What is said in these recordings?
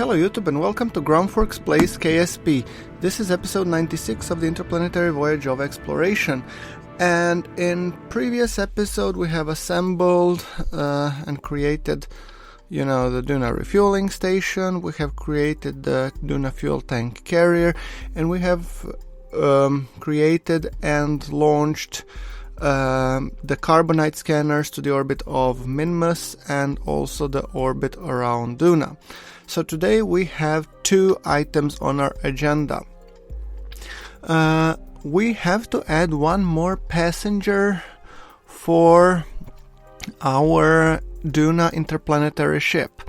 Hello YouTube and welcome to GrunfWorks Plays KSP. This is episode 96 of the Interplanetary Voyage of Exploration. And in previous episode we have assembled and created, the Duna refueling station. We have created the Duna fuel tank carrier, and we have created and launched the Carbonite scanners to the orbit of Minmus and also the orbit around Duna. So today we have two items on our agenda. We have to add one more passenger for our Duna interplanetary ship.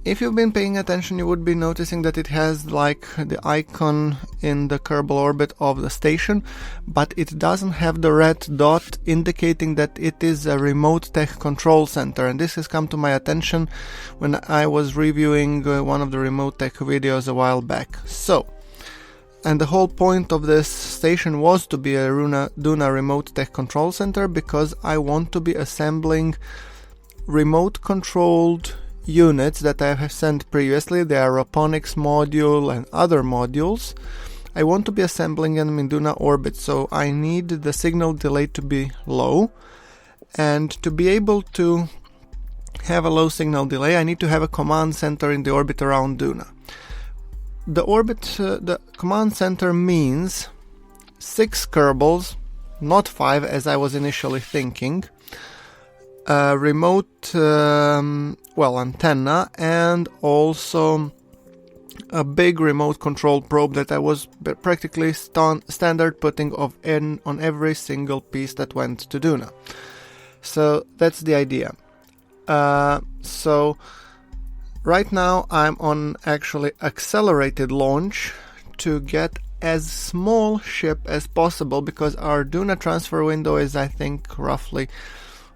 If you've been paying attention, you would be noticing that it has like the icon in the Kerbal orbit of the station, but it doesn't have the red dot indicating that it is a remote tech control center. And this has come to my attention when I was reviewing one of the remote tech videos a while back. And the whole point of this station was to be a Duna remote tech control center, because I want to be assembling remote controlled units that I have sent previously, the aeroponics module and other modules. I want to be assembling them in Duna orbit, so I need the signal delay to be low, and to be able to have a low signal delay I need to have a command center in the orbit around Duna. The command center means 6 Kerbals, not 5 as I was initially thinking, remote antenna, and also a big remote control probe that I was practically standard putting on every single piece that went to Duna. So that's the idea. So right now I'm on actually accelerated launch to get as small ship as possible, because our Duna transfer window is, I think, roughly,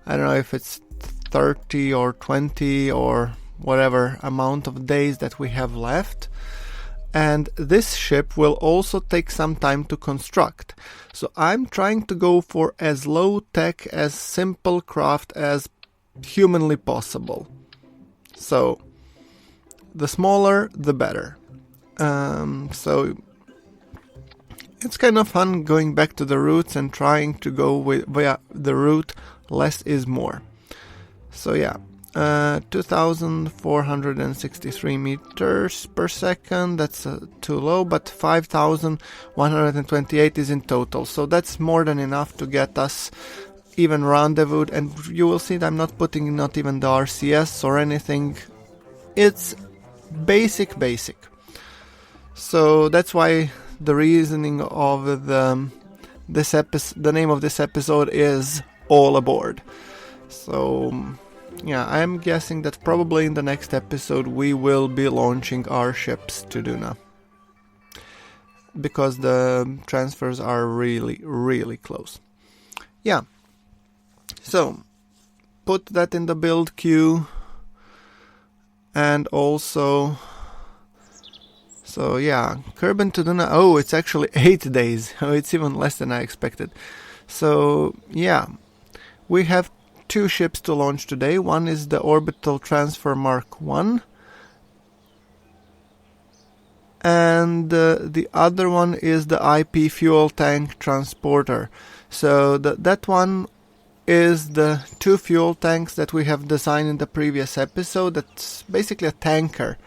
I don't know if it's 30 or 20 or whatever amount of days that we have left. And this ship will also take some time to construct. So I'm trying to go for as low tech, as simple craft as humanly possible. So the smaller, the better. So it's kind of fun going back to the roots and trying to go via the route less is more. So yeah, 2,463 meters per second, that's too low, but 5,128 is in total. So that's more than enough to get us even rendezvoused, and you will see that I'm not putting not even the RCS or anything. It's basic. So that's why the reasoning of the name of this episode is All Aboard. So yeah, I'm guessing that probably in the next episode we will be launching our ships to Duna, because the transfers are really close. Yeah, so put that in the build queue. And also, so yeah, Kerbin to Duna, oh, it's actually 8 days. Oh, it's even less than I expected. So yeah, we have 2 ships to launch today. One is the Orbital Transfer Mark 1, and the other one is the IP fuel tank transporter. So that one is the 2 fuel tanks that we have designed in the previous episode. That's basically a tanker.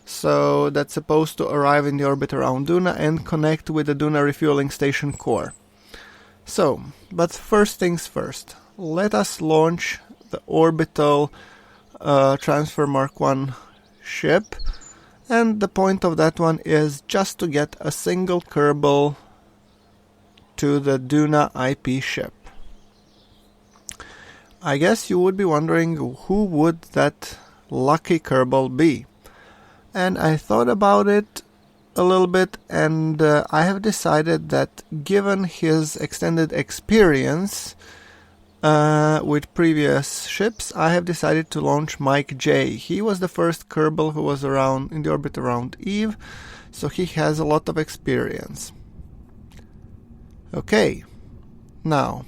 So that's supposed to arrive in the orbit around Duna and connect with the Duna refueling station core. So, but first things first, let us launch the Orbital Transfer Mark 1 ship. And the point of that one is just to get a single Kerbal to the Duna IP ship. I guess you would be wondering, who would that lucky Kerbal be? And I thought about it a little bit, and I have decided that given his extended experience with previous ships, I have decided to launch Mike J. He was the first Kerbal who was around in the orbit around Eve, so he has a lot of experience. Okay, now,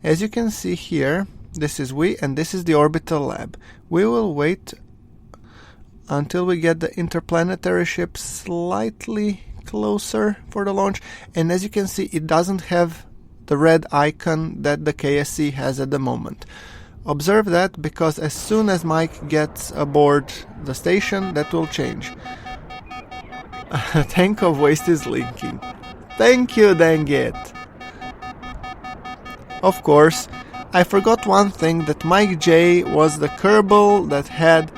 as you can see here, this is we, and this is the orbital lab. We will wait until we get the interplanetary ship slightly closer for the launch. And as you can see, it doesn't have the red icon that the KSC has at the moment. Observe that, because as soon as Mike gets aboard the station, that will change. A tank of waste is leaking. Thank you, dang it! Of course, I forgot one thing, that Mike J was the Kerbal that had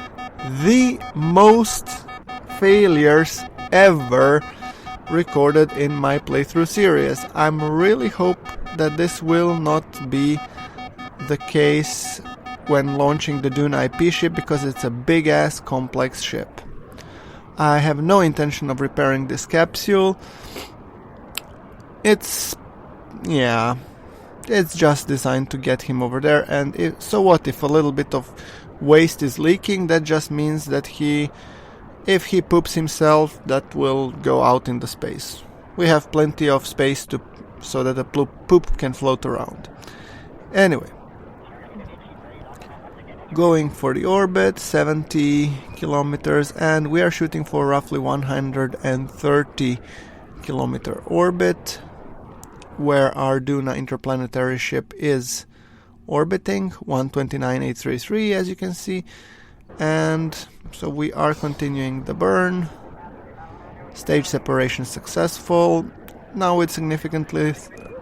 the most failures ever recorded in my playthrough series. I'm really hope that this will not be the case when launching the Duna IP ship, because it's a big ass complex ship. I have no intention of repairing this capsule. It's just designed to get him over there, and so what if a little bit of waste is leaking? That just means that if he poops himself, that will go out in the space. We have plenty of space so that the poop can float around. Anyway, going for the orbit, 70 kilometers, and we are shooting for roughly 130 kilometer orbit, where our Duna interplanetary ship is orbiting, 129,833 as you can see. And so we are continuing the burn. Stage separation successful. Now with significantly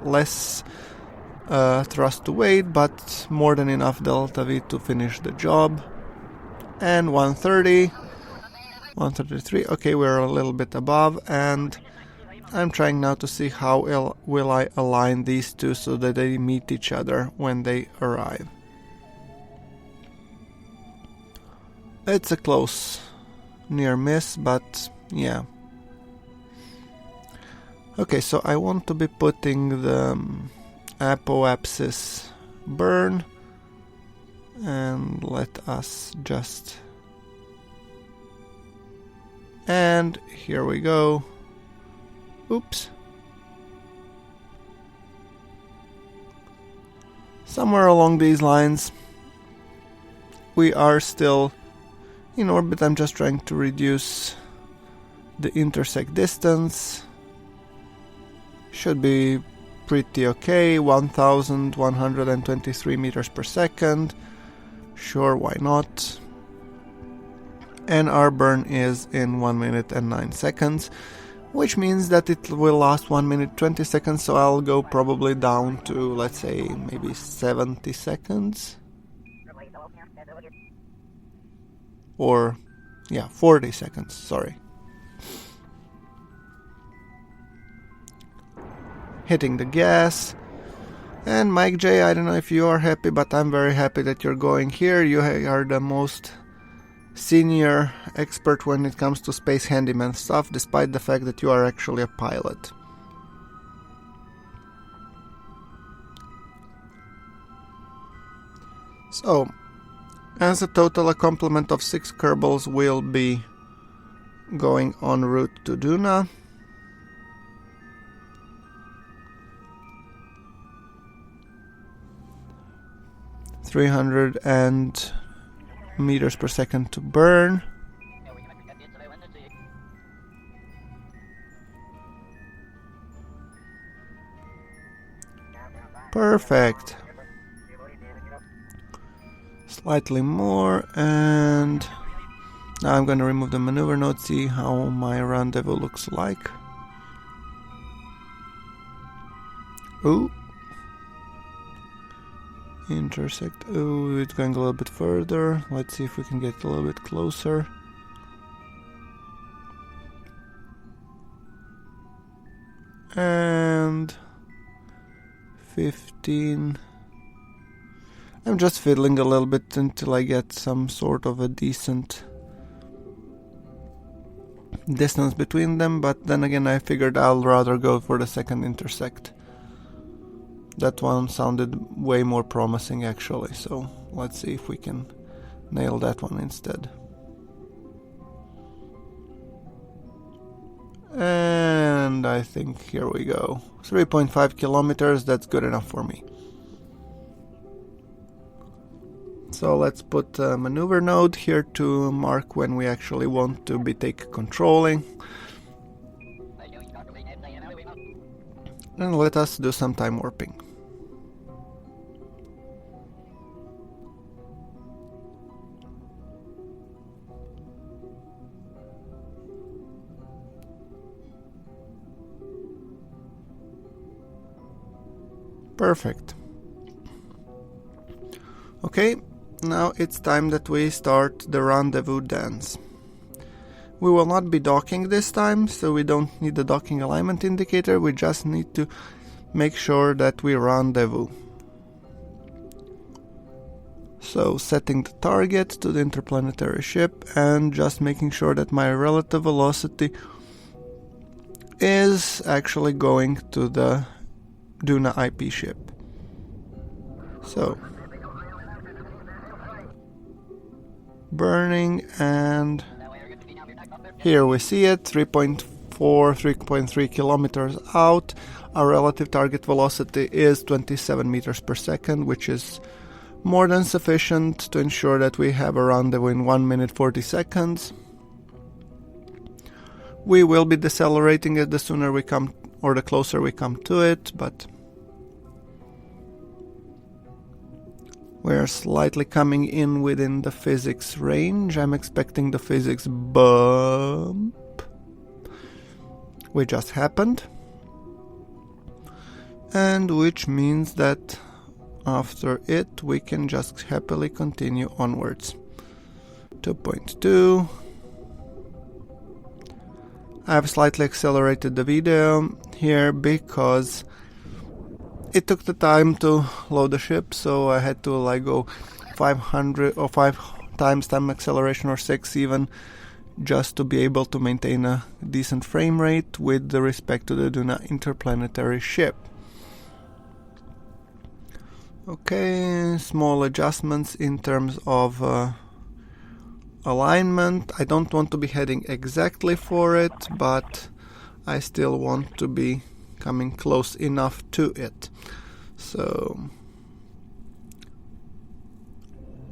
less thrust to weight, but more than enough delta V to finish the job. And 130, 133. Okay, we're a little bit above, and I'm trying now to see how will I align these two so that they meet each other when they arrive. It's a close near miss, but yeah. Okay, so I want to be putting the apoapsis burn, and let us just... And here we go. Oops. Somewhere along these lines we are still in orbit. I'm just trying to reduce the intersect distance. Should be pretty okay. 1123 meters per second. Sure, why not? And our burn is in 1 minute and 9 seconds, which means that it will last 1 minute 20 seconds, so I'll go probably down to, let's say, maybe 70 seconds. Or, yeah, 40 seconds, sorry. Hitting the gas. And Mike J, I don't know if you are happy, but I'm very happy that you're going here. You are the most senior expert when it comes to space handyman stuff, despite the fact that you are actually a pilot. So, as a total, a complement of 6 Kerbals will be going en route to Duna. ...300 meters per second to burn. Perfect. Slightly more, and now I'm going to remove the maneuver node, see how my rendezvous looks like. Ooh. Intersect. Oh, it's going a little bit further. Let's see if we can get a little bit closer. And 15. I'm just fiddling a little bit until I get some sort of a decent distance between them, but then again I figured I'll rather go for the second intersect. That one sounded way more promising actually, so let's see if we can nail that one instead. And I think here we go. 3.5 kilometers, that's good enough for me. So let's put a maneuver node here to mark when we actually want to be take controlling. And let us do some time warping. Perfect. Okay, now it's time that we start the rendezvous dance. We will not be docking this time, so we don't need the docking alignment indicator, we just need to make sure that we rendezvous. So setting the target to the interplanetary ship and just making sure that my relative velocity is actually going to the Duna IP ship. So burning, and here we see it, 3.3 kilometers out. Our relative target velocity is 27 meters per second, which is more than sufficient to ensure that we have a rendezvous in 1 minute 40 seconds. We will be decelerating it the sooner we come, or the closer we come to it, but we're slightly coming in within the physics range. I'm expecting the physics bump, which just happened, and which means that after it we can just happily continue onwards. 2.2. I've slightly accelerated the video here because it took the time to load the ship, so I had to go 500 or 5 times time acceleration, or 6 even, just to be able to maintain a decent frame rate with respect to the Duna interplanetary ship. Okay, small adjustments in terms of alignment. I don't want to be heading exactly for it, but I still want to be coming close enough to it. So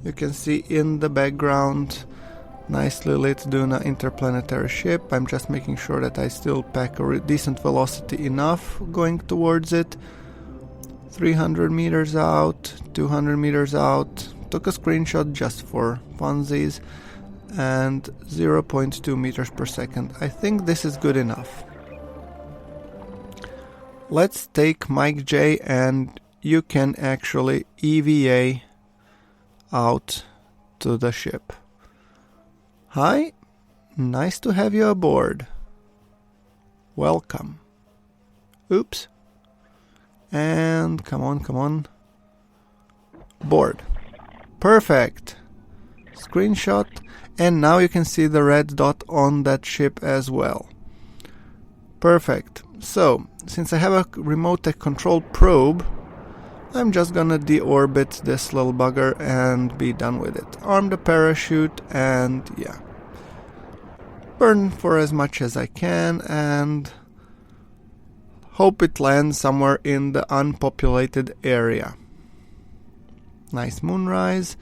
you can see in the background nicely lit Duna interplanetary ship. I'm just making sure that I still pack a decent velocity enough going towards it. 300 meters out, 200 meters out. Took a screenshot just for funsies, and 0.2 meters per second. I think this is good enough. Let's take Mike J, and you can actually EVA out to the ship. Hi, nice to have you aboard. Welcome. Oops. And come on. Board. Perfect. Screenshot, and now you can see the red dot on that ship as well. Perfect. So, since I have a remote control probe, I'm just gonna deorbit this little bugger and be done with it. Arm the parachute and yeah. Burn for as much as I can and hope it lands somewhere in the unpopulated area. Nice moonrise.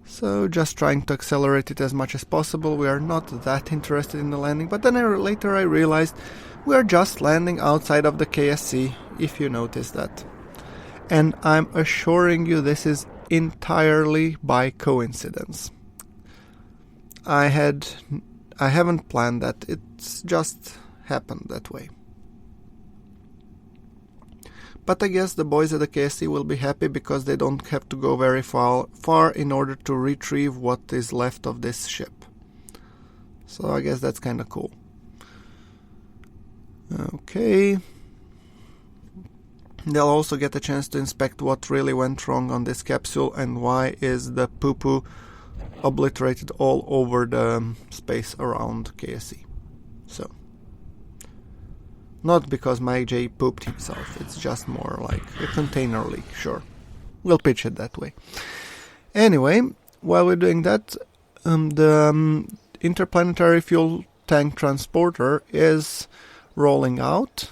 So just trying to accelerate it as much as possible. We are not that interested in the landing, but then later I realized we are just landing outside of the KSC, if you notice that. And I'm assuring you this is entirely by coincidence. I haven't planned that, it's just happened that way. But I guess the boys at the KSC will be happy because they don't have to go very far in order to retrieve what is left of this ship. So I guess that's kind of cool. Okay. They'll also get a chance to inspect what really went wrong on this capsule and why is the poo-poo obliterated all over the space around KSC. So, not because Mike J pooped himself, it's just more like a container leak, sure. We'll pitch it that way. Anyway, while we're doing that, the interplanetary fuel tank transporter is rolling out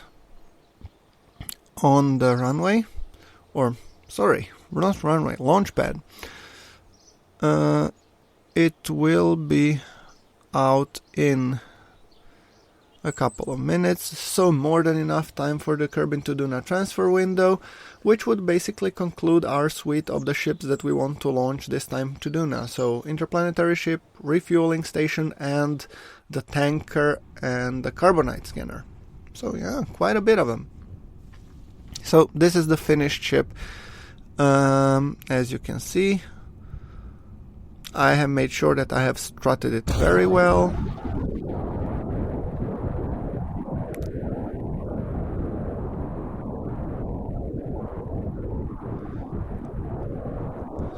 on the runway, or sorry, not runway, launch pad. It will be out in a couple of minutes, so more than enough time for the Kerbin to Duna transfer window, which would basically conclude our suite of the ships that we want to launch this time to Duna. So interplanetary ship, refueling station, and the tanker and the Carbonite scanner. So yeah, quite a bit of them. So this is the finished ship. As you can see, I have made sure that I have strutted it very well.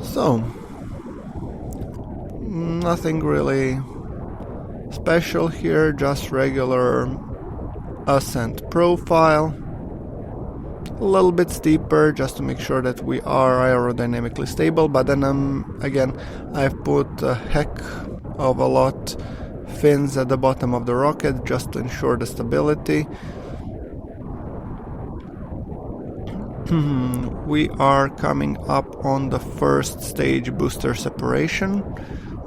So, nothing really special here, just regular ascent profile. A little bit steeper just to make sure that we are aerodynamically stable, but then again I've put a heck of a lot fins at the bottom of the rocket just to ensure the stability. We are coming up on the first stage booster separation.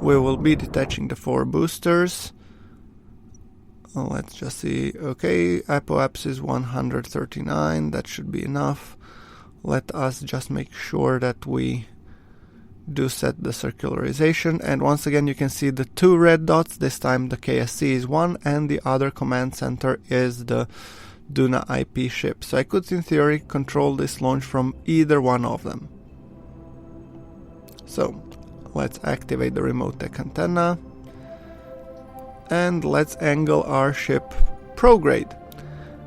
We will be detaching the 4 boosters. Let's just see. Okay, apoapsis is 139. That should be enough. Let us just make sure that we do set the circularization. And once again, you can see the 2 red dots. This time the KSC is 1 and the other command center is the Duna IP ship. So I could, in theory, control this launch from either one of them. So let's activate the remote tech antenna. And let's angle our ship prograde.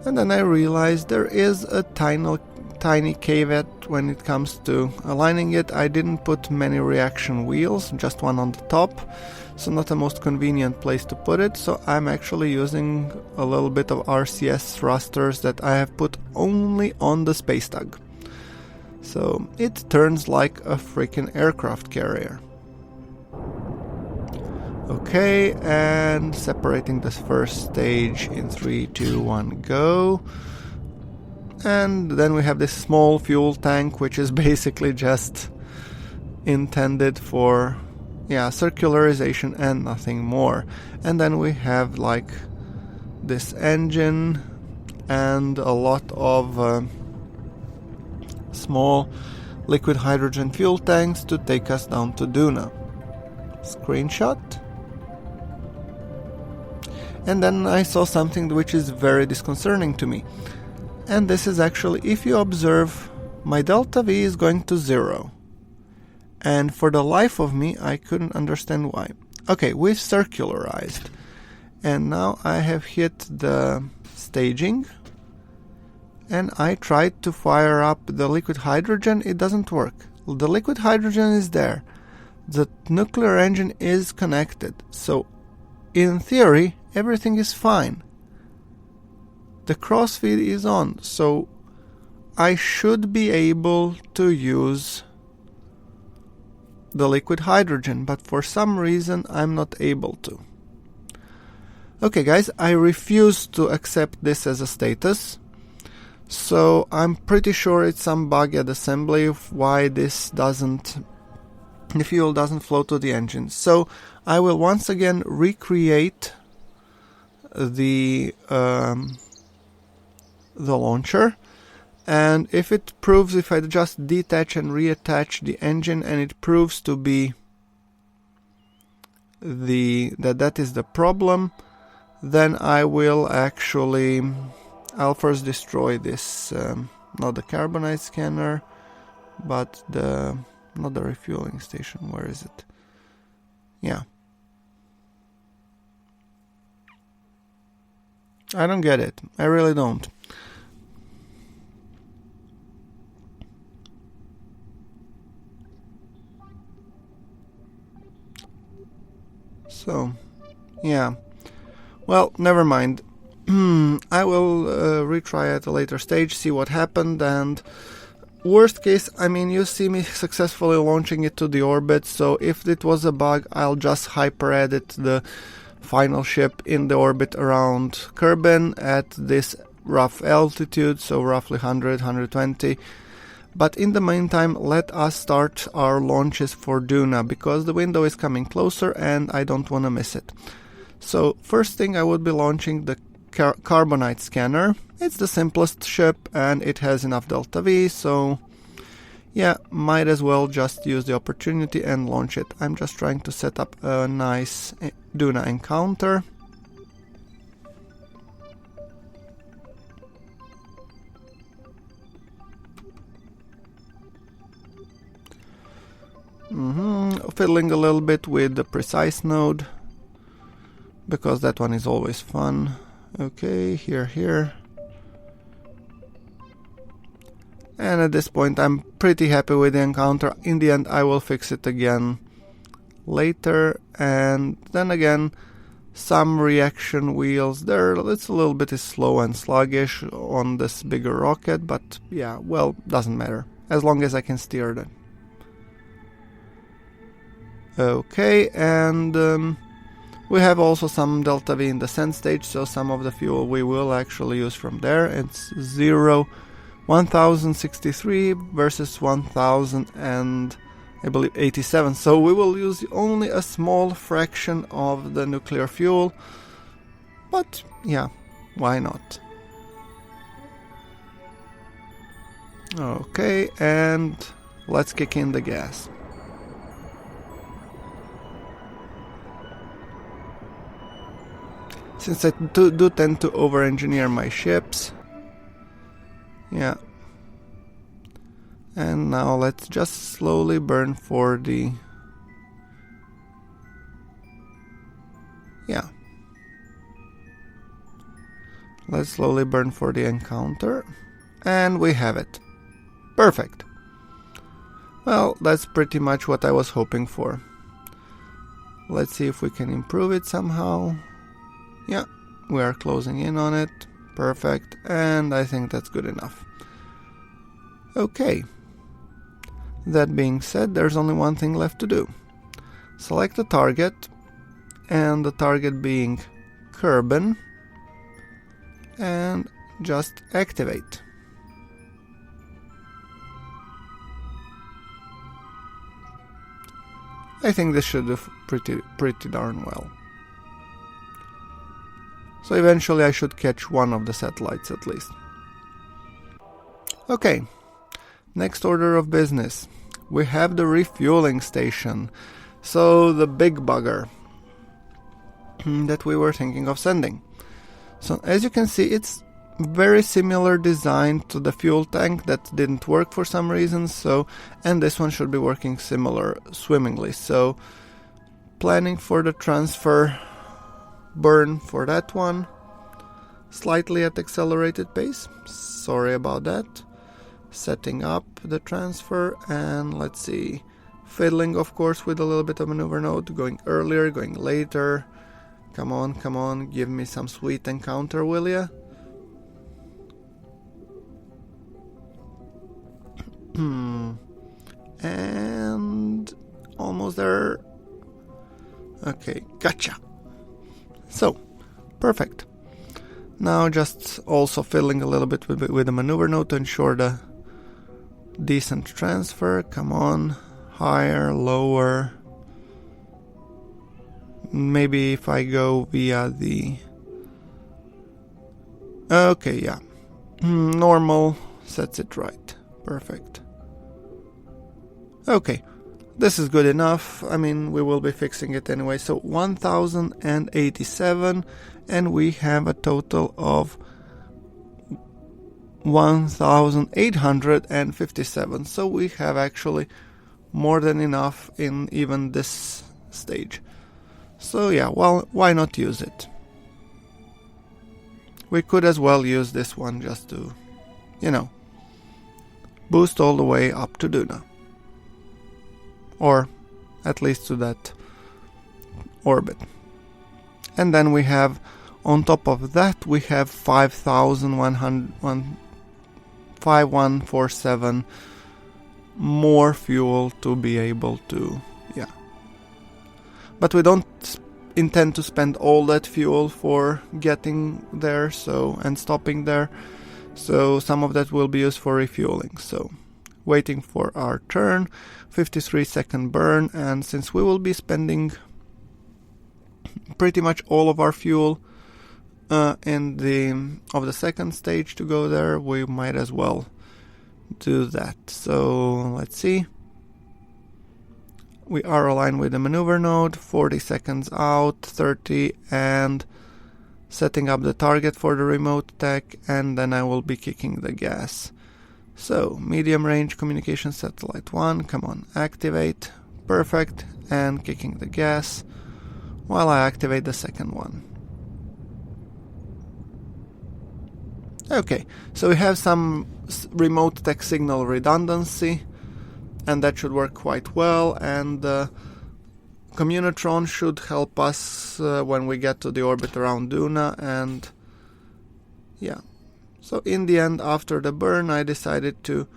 And then I realized there is a tiny caveat when it comes to aligning it. I didn't put many reaction wheels, just one on the top, so not the most convenient place to put it. So I'm actually using a little bit of RCS thrusters that I have put only on the space tug. So it turns like a freaking aircraft carrier. Okay, and separating this first stage in 3, 2, 1, go. And then we have this small fuel tank, which is basically just intended for, circularization and nothing more. And then we have like this engine and a lot of small liquid hydrogen fuel tanks to take us down to Duna. Screenshot. And then I saw something which is very disconcerting to me. And this is actually, if you observe, my delta V is going to 0. And for the life of me, I couldn't understand why. Okay, we've circularized. And now I have hit the staging. And I tried to fire up the liquid hydrogen. It doesn't work. The liquid hydrogen is there. The nuclear engine is connected. So, in theory, everything is fine. The crossfeed is on, so I should be able to use the liquid hydrogen, but for some reason I'm not able to. Okay guys, I refuse to accept this as a status, so I'm pretty sure it's some bug at assembly of why the fuel doesn't flow to the engine. So I will once again recreate the launcher, and if I just detach and reattach the engine and it proves to be that is the problem, then I will I'll first destroy this, not the Carbonite scanner, but not the refueling station. Where is it? Yeah. I don't get it. I really don't. So, yeah. Well, never mind. I will retry at a later stage, see what happened, and worst case, you see me successfully launching it to the orbit, so if it was a bug, I'll just hyper-edit the final ship in the orbit around Kerbin at this rough altitude, so roughly 100, 120. But in the meantime, let us start our launches for Duna, because the window is coming closer and I don't want to miss it. So first thing, I would be launching the Carbonite scanner. It's the simplest ship and it has enough Delta V, so yeah, might as well just use the opportunity and launch it. I'm just trying to set up a nice Duna encounter. Fiddling a little bit with the precise node, because that one is always fun. Okay, here. And at this point I'm pretty happy with the encounter. In the end I will fix it again later, and then again some reaction wheels there. It's a little bit slow and sluggish on this bigger rocket, but yeah, well, doesn't matter as long as I can steer that. Okay, and we have also some Delta V in the send stage, so some of the fuel we will actually use from there. It's 1063 versus 1000 and I believe 87, so we will use only a small fraction of the nuclear fuel, but yeah, why not? Okay, and let's kick in the gas. Since I do tend to over-engineer my ships. Yeah. And now let's just slowly burn for the... Yeah. Let's slowly burn for the encounter. And we have it. Perfect. Well, that's pretty much what I was hoping for. Let's see if we can improve it somehow. Yeah, we are closing in on it. Perfect. And I think that's good enough. Okay. That being said, there's only one thing left to do. Select a target, and the target being Kerbin, and just activate. I think this should do pretty darn well. So eventually I should catch one of the satellites at least. Okay, next order of business. We have the refueling station. So the big bugger that we were thinking of sending. So as you can see, it's very similar design to the fuel tank that didn't work for some reason. So, and this one should be working swimmingly. So planning for the transfer burn for that one, slightly at accelerated pace, sorry about that. Setting up the transfer, and let's see, fiddling of course with a little bit of maneuver node, going earlier, going later. Come on, give me some sweet encounter, will ya? And almost there. Okay, gotcha. So, perfect. Now just also fiddling a little bit with the maneuver node to ensure the decent transfer. Come on, higher, lower. Maybe if I go via the... Okay, yeah. Normal sets it right. Perfect. Okay. This is good enough. I mean, we will be fixing it anyway. So 1087, and we have a total of 1857. So we have actually more than enough in even this stage. So yeah, well, why not use it? We could as well use this one just to, boost all the way up to Duna. Or at least to that orbit. And then we have, on top of that, we have 5147 more fuel to be able to, But we don't intend to spend all that fuel for getting there, and stopping there. So some of that will be used for refueling. So waiting for our turn. 53-second burn, and since we will be spending pretty much all of our fuel in the second stage to go there, we might as well do that. So let's see. We are aligned with the maneuver node, 40 seconds out, 30, and setting up the target for the remote tech, and then I will be kicking the gas. So, medium range communication satellite 1, come on, activate, perfect, and kicking the gas while I activate the second one. Okay, so we have some remote tech signal redundancy, and that should work quite well, and Communitron should help us when we get to the orbit around Duna, and yeah. So in the end, after the burn, I decided to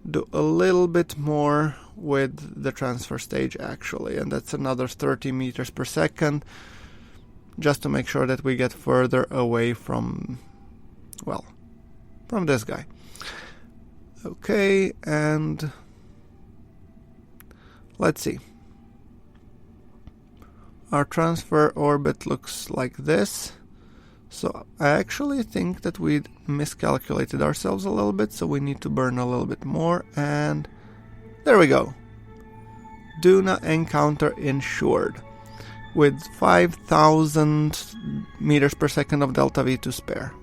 do a little bit more with the transfer stage actually, and that's another 30 meters per second, just to make sure that we get further away from, well, from this guy. Okay, and let's see. Our transfer orbit looks like this. So I actually think that we miscalculated ourselves a little bit, so we need to burn a little bit more, and there we go. Duna encounter ensured, with 5,000 meters per second of delta V to spare.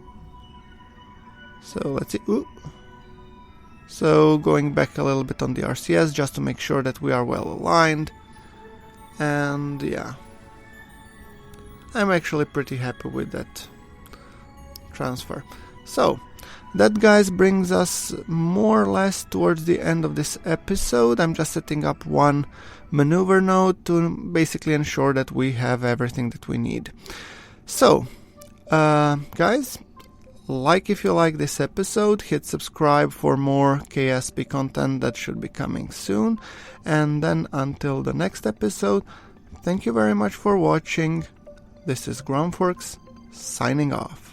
So let's see. Ooh. So going back a little bit on the RCS just to make sure that we are well aligned, and yeah, I'm actually pretty happy with that transfer. So that, guys, brings us more or less towards the end of this episode. I'm just setting up one maneuver node to basically ensure that we have everything that we need. So guys, like if you like this episode, hit subscribe for more KSP content that should be coming soon, and then until the next episode, thank you very much for watching. This is GrunfWorks signing off.